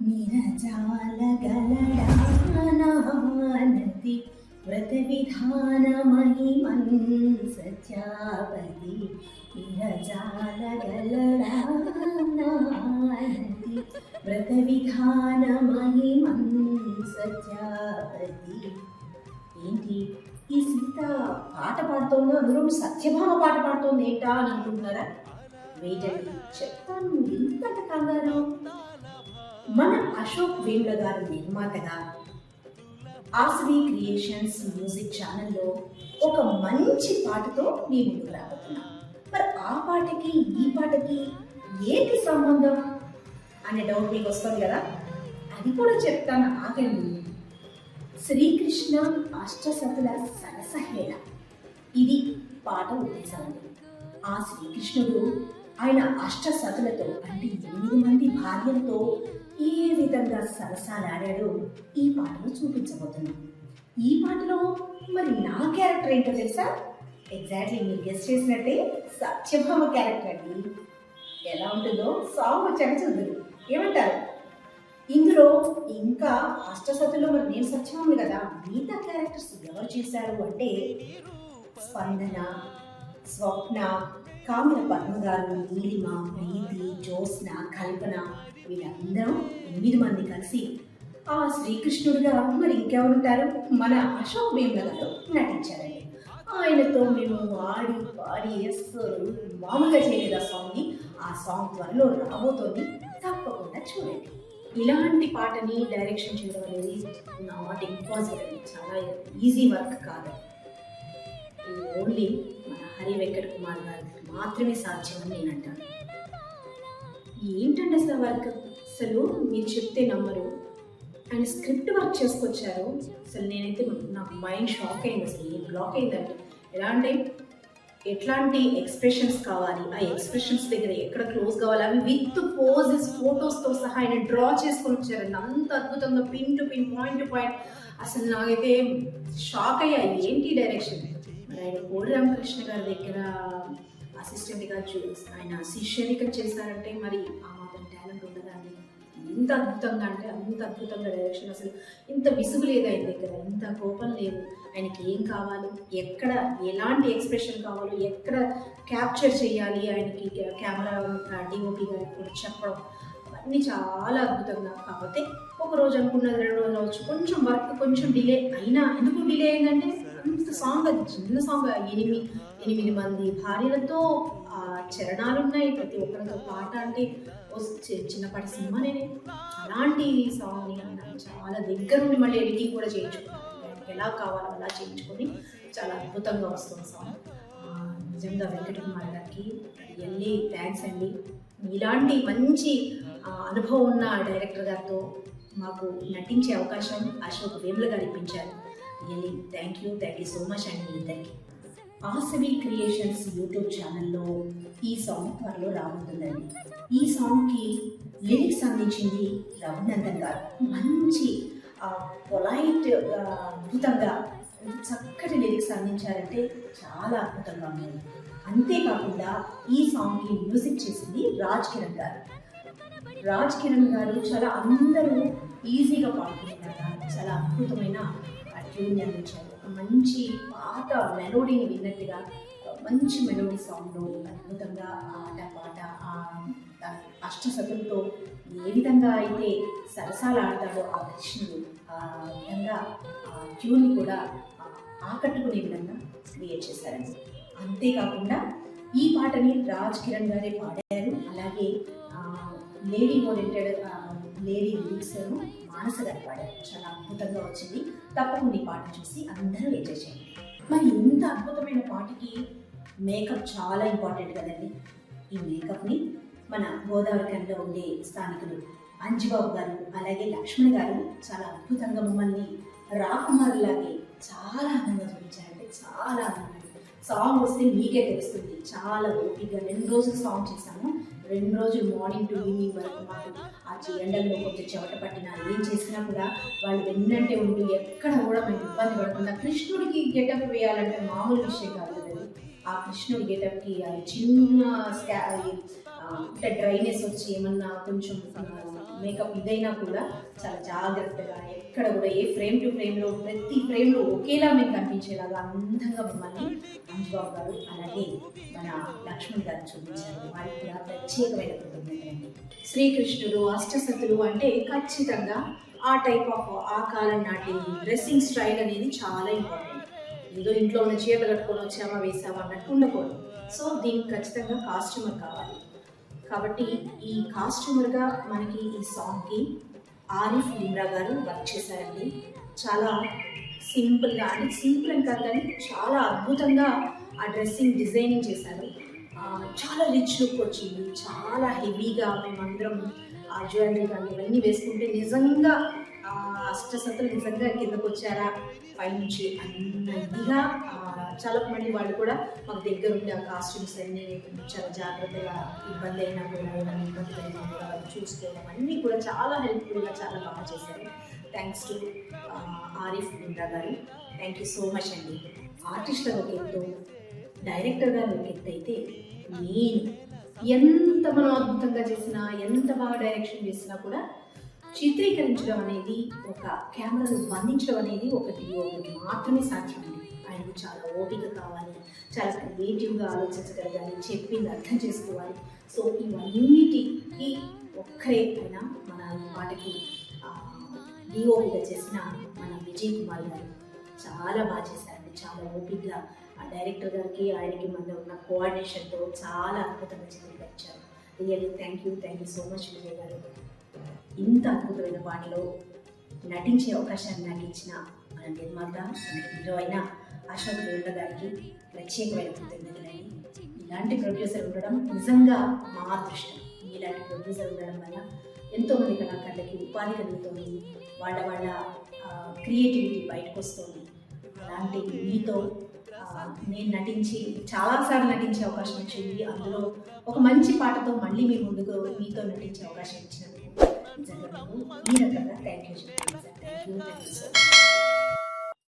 నిరజాలగలడానతి వ్రతవిధానమహిమన్ సత్యావతి నిరజాలగలడానతి వ్రతవిధానమహిమన్ సత్యావతి. ఏంటి ఈ సీత పాట పాడుతోందో అందులో సత్యభామ పాట పాడుతోంది ఏంటా అని అనుకుంటున్నారా? వేటండి చెప్తాను ఎంత కంగారు. మన అశోక్ వేముల గారు నిర్మాతగా ఆశ్రీ క్రియేషన్స్ మ్యూజిక్ ఛానల్లో ఒక మంచి పాటతో మీ ముందుకు రాబోతున్నాం. మరి ఆ పాటకి ఈ పాటకి ఏంటి సంబంధం అనే డౌట్ మీకు వస్తుంది కదా, అది కూడా చెప్తాను ఆగండి. శ్రీకృష్ణ అష్టసతుల సరసహేళ ఇది పాట ఉద్దేశం. ఆ శ్రీకృష్ణుడు ఆయన అష్టసతులతో అంటే 8 మంది భార్యలతో ఏ విధంగా సరసాలాడాడో ఈ పాటలో చూపించబోతున్నాం. ఈ పాటలో మరి నా క్యారెక్టర్ ఏంటో తెలుసా? ఎగ్జాక్ట్లీ మీరు గెస్ట్ చేసినట్టే సత్యభామ క్యారెక్టర్ అండి. ఎలా ఉంటుందో సాంగ్ వచ్చాక చూద్దరు, ఏమంటారు? ఇందులో ఇంకా అష్టసతుల్లో మరి నేను సత్యభామని కదా, మిగతా క్యారెక్టర్స్ ఎవరు చేశారు అంటే స్పందన, స్వప్న, కామిల పద్మ గారు, నీలిమ, ప్రీతి, జ్యోత్స్న, కల్పన వీళ్ళందరూ 8 మంది కలిసి ఆ శ్రీకృష్ణుడిగా మరి ఇంకెవరుంటారు మన అశోక్ వేముల గారు నటించారండి. ఆయనతో మేము వాడి పాడి అస్సలు మామూలుగా చేయలేదు ఆ సాంగ్ని. ఆ సాంగ్ త్వరలో రాబోతోంది, తప్పకుండా చూడండి. ఇలాంటి పాటని డైరెక్షన్ చేయడం అనేది నాట్ ఇంపాసిబుల్, చాలా ఈజీ వర్క్ కాదు. ఓన్లీ మన హరి వెంకట్ కుమార్ గారికి మాత్రమే సాధ్యమని నేను అంటాను. ఏంటంటే అసలు వర్క్, అసలు మీరు చెప్తే నమ్మరు. ఆయన స్క్రిప్ట్ వర్క్ చేసుకొచ్చారు. అసలు నేనైతే నాకు మైండ్ షాక్ అయింది, అసలు ఏం బ్లాక్ అయిందంటే ఎలా అంటే ఎట్లాంటి ఎక్స్ప్రెషన్స్ కావాలి, ఆ ఎక్స్ప్రెషన్స్ దగ్గర ఎక్కడ క్లోజ్ కావాలి అవి విత్ పోజెస్ ఫొటోస్తో సహా ఆయన డ్రా చేసుకొని వచ్చారండి. అంత అద్భుతంగా pin to pin, point to point. అసలు నాకైతే షాక్ అయ్యా, ఏంటి డైరెక్షన్. మరి ఆయన కోడి రామకృష్ణ గారి దగ్గర అసిస్టెంట్గా ఆయన శిష్యరికం చేశారంటే మరి ఆ మాత్రం టాలెంట్ ఉండదండి. ఎంత అద్భుతంగా అంటే అంత అద్భుతంగా డైరెక్షన్. అసలు ఇంత విసుగు లేదు ఆయన దగ్గర, ఇంత కోపం లేదు. ఆయనకి ఏం కావాలి, ఎక్కడ ఎలాంటి ఎక్స్ప్రెషన్ కావాలో, ఎక్కడ క్యాప్చర్ చేయాలి ఆయనకి కెమెరా డిఓపి గారికి కూడా చెప్పడం, అవన్నీ చాలా అద్భుతంగా. కాకపోతే ఒక రోజు అనుకున్నది 2 రోజులు అవచ్చు, కొంచెం వర్క్ కొంచెం డిలే అయినా. ఎందుకు డిలే అయిందంటే అంత సాంగ్, అది చిన్న సాంగ్, 8 మంది భార్యలతో చరణాలు ఉన్నాయి, ప్రతి ఒక్కరితో పాట అంటే చిన్నపాటి సినిమానే. అలాంటి సాంగ్ని చాలా దగ్గర నుండి మళ్ళీ ఎడిటింగ్ కూడా చేయించుకున్నాను. ఎలా కావాలో అలా చేయించుకొని చాలా అద్భుతంగా వస్తుంది సాంగ్. నిజంగా వెంకట కుమార్ గారికి రియల్లీ థ్యాంక్స్ అండి. ఇలాంటి మంచి అనుభవం ఉన్న డైరెక్టర్ గారితో మాకు నటించే అవకాశం అశోక్ వేముల గారు ఇప్పించారు. Really thank you so much అండి మీ ఇద్దరికి. ఆశ్రీ క్రియేషన్స్ యూట్యూబ్ ఛానల్లో ఈ సాంగ్ త్వరలో రాబోతుందండి. ఈ సాంగ్కి లిరిక్స్ అందించింది రఘునందన్ గారు. మంచి పొలైట్ అద్భుతంగా చక్కటి లిరిక్స్ అందించారంటే చాలా అద్భుతంగా ఉంది. అంతేకాకుండా ఈ సాంగ్కి మ్యూజిక్ చేసింది రాజ్ కిరణ్ గారు. రాజ్ కిరణ్ గారు చాలా అందరూ ఈజీగా పాడుకుంటున్నారు, చాలా అద్భుతమైన ట్యూన్ అందించారు. మంచి పాట మెలోడీని విన్నట్టుగా మంచి మెలోడీ సాంగ్లో అద్భుతంగా ఆట పాట అష్టసతులతో ఏ విధంగా అయితే సరసాలు ఆడతాడో ఆ కృష్ణుడు, ఆ విధంగా ఆ ట్యూన్ని కూడా ఆకట్టుకునే విధంగా క్రియేట్ చేశారండి. అంతేకాకుండా ఈ పాటని రాజ్ కిరణ్ గారే పాడారు. అలాగే లేడీ ఓరియంటెడ్ లేడీ లిరిక్స్ మానస గారు పాడారు. చాలా అద్భుతంగా వచ్చింది. తప్పకుండా ఈ పాట చూసి అందరూ ఎంజాయ్ చేయండి. మరి ఇంత అద్భుతమైన పాటకి మేకప్ చాలా ఇంపార్టెంట్ కదండి. ఈ మేకప్ని మన గోదావరి కనిలో ఉండే స్థానికులు అంజుబాబు గారు అలాగే లక్ష్మణ్ గారు చాలా అద్భుతంగా మమ్మల్ని రాకుమారులాగే చాలా ఆనందంగా చూపించారంటే చాలా ఆనందంగా. సాంగ్ వస్తే మీకే తెలుస్తుంది. చాలా ఓపిక 2 రోజులు సాంగ్ చేశాము. 2 రోజులు మార్నింగ్ టు ఈవినింగ్ వరకు మాకు ఆ ఎండల్లో కొంచెం చెమట పట్టినా ఏం చేసినా కూడా వాళ్ళు వెన్నంటే ఉంటూ ఎక్కడ కూడా మేము ఇబ్బంది పడకుండా. కృష్ణుడికి గెటప్ వేయాలంటే మామూలు విషయం కాదు కదండి. ఆ కృష్ణుడి గెటప్కి అది చిన్న అంటే డ్రైనెస్ వచ్చి ఏమన్నా కొంచెం మేకప్ ఇదైనా కూడా చాలా జాగ్రత్తగా ఎక్కడ కూడా ఏ ఫ్రేమ్ టు ఫ్రేమ్లో ప్రతి ఫ్రేమ్లో ఒకేలా మీకు కనిపించేలాగా అందంగా మిమ్మల్ని అంజుబాబు గారు అలాగే మన లక్ష్మణ్ గారు చూపించారు. వారికి కూడా ప్రత్యేకమైన కృతజ్ఞతలండి. శ్రీకృష్ణుడు అష్టసతులు అంటే ఖచ్చితంగా ఆ టైప్ ఆఫ్ ఆ కాలం నాటి డ్రెస్సింగ్ స్టైల్ అనేది చాలా ఇంపార్టెంట్. ఏదో ఇంట్లో ఉన్న చీరలు కట్టుకొని వచ్చామా వేసామా అన్నట్టు ఉండకూడదు. సో దీనికి ఖచ్చితంగా కాస్ట్యూమర్ కావాలి. కాబట్టి ఈ కాస్ట్యూమర్గా మనకి ఈ సాంగ్కి ఆరిఫ్ లిమ్రా గారు వర్క్ చేశారండి. చాలా సింపుల్గా, అంటే సింపుల్ అని కాదు కానీ చాలా అద్భుతంగా ఆ డ్రెస్సింగ్ డిజైనింగ్ చేశారు. చాలా రిచ్ లుక్ వచ్చింది. చాలా హెవీగా మేమందరం ఆ జ్యువెలరీ కానీ ఇవన్నీ వేసుకుంటే నిజంగా అష్టసతులు నిజంగా కిందకు వచ్చారా పైనుంచి అన్న ఇదిగా చాలా మంది వాళ్ళు కూడా మాకు దగ్గర ఉండే ఆ కాస్ట్యూమ్స్ అన్నీ చాలా జాగ్రత్తగా ఇబ్బంది అయినా కూడా ఏమైనా ఇబ్బంది అయినా కూడా చూసుకోవడం అన్నీ కూడా చాలా హెల్ప్ఫుల్గా చాలా బాగా చేశారు. థ్యాంక్స్ టు ఆరిఫ్ లిమ్రా గారు. థ్యాంక్ యూ సో మచ్ అండి. ఆర్టిస్ట్గా ఒక ఎత్తు, డైరెక్టర్ గారు ఒక ఎత్తు అయితే నేను ఎంత మనం అద్భుతంగా చేసినా ఎంత బాగా డైరెక్షన్ చేసినా కూడా చిత్రీకరించడం అనేది ఒక కెమెరాను బంధించడం అనేది ఒకటి మాత్రమే సాధ్యం అండి. ఆయనకు చాలా ఓపిక కావాలి, చాలా క్రియేటివ్గా ఆలోచించగలగాలి, చెప్పింది అర్థం చేసుకోవాలి. సో ఇవన్నిటికీ ఒక్కరే అయినా మన ఈ పాటకి డిఓపిగా చేసిన మన విజయ్ కుమార్ గారు చాలా బాగా చేశారండి. చాలా ఓపికగా ఆ డైరెక్టర్ గారికి ఆయనకి మధ్య ఉన్న కోఆర్డినేషన్తో చాలా అద్భుతంగా చిత్రీకరించారు. Really thank you so much Vijay గారు. ఇంత అద్భుతమైన పాటలో నటించే అవకాశాన్ని నాకు ఇచ్చిన మన నిర్మాత, మన హీరో అయిన అశోక్ వేళ్ళ గారికి ప్రత్యేకమైన కృతజ్ఞతలండి. ఇలాంటి ప్రొడ్యూసర్ ఉండడం నిజంగా మా అదృష్టం. ఇలాంటి ప్రొడ్యూసర్ ఉండడం వల్ల ఎంతోమంది కళాకారులకి ఉపాధి కలుగుతుంది, వాళ్ళ క్రియేటివిటీ బయటకు వస్తుంది. అలాంటి మీతో నేను నటించి చాలాసార్లు నటించే అవకాశం వచ్చింది. అందులో ఒక మంచి పాటతో మళ్ళీ మీ ముందుకు మీతో నటించే అవకాశం ఇచ్చినందుకు నిజంగా ఈ రకంగా థ్యాంక్ యూ సో మచ్.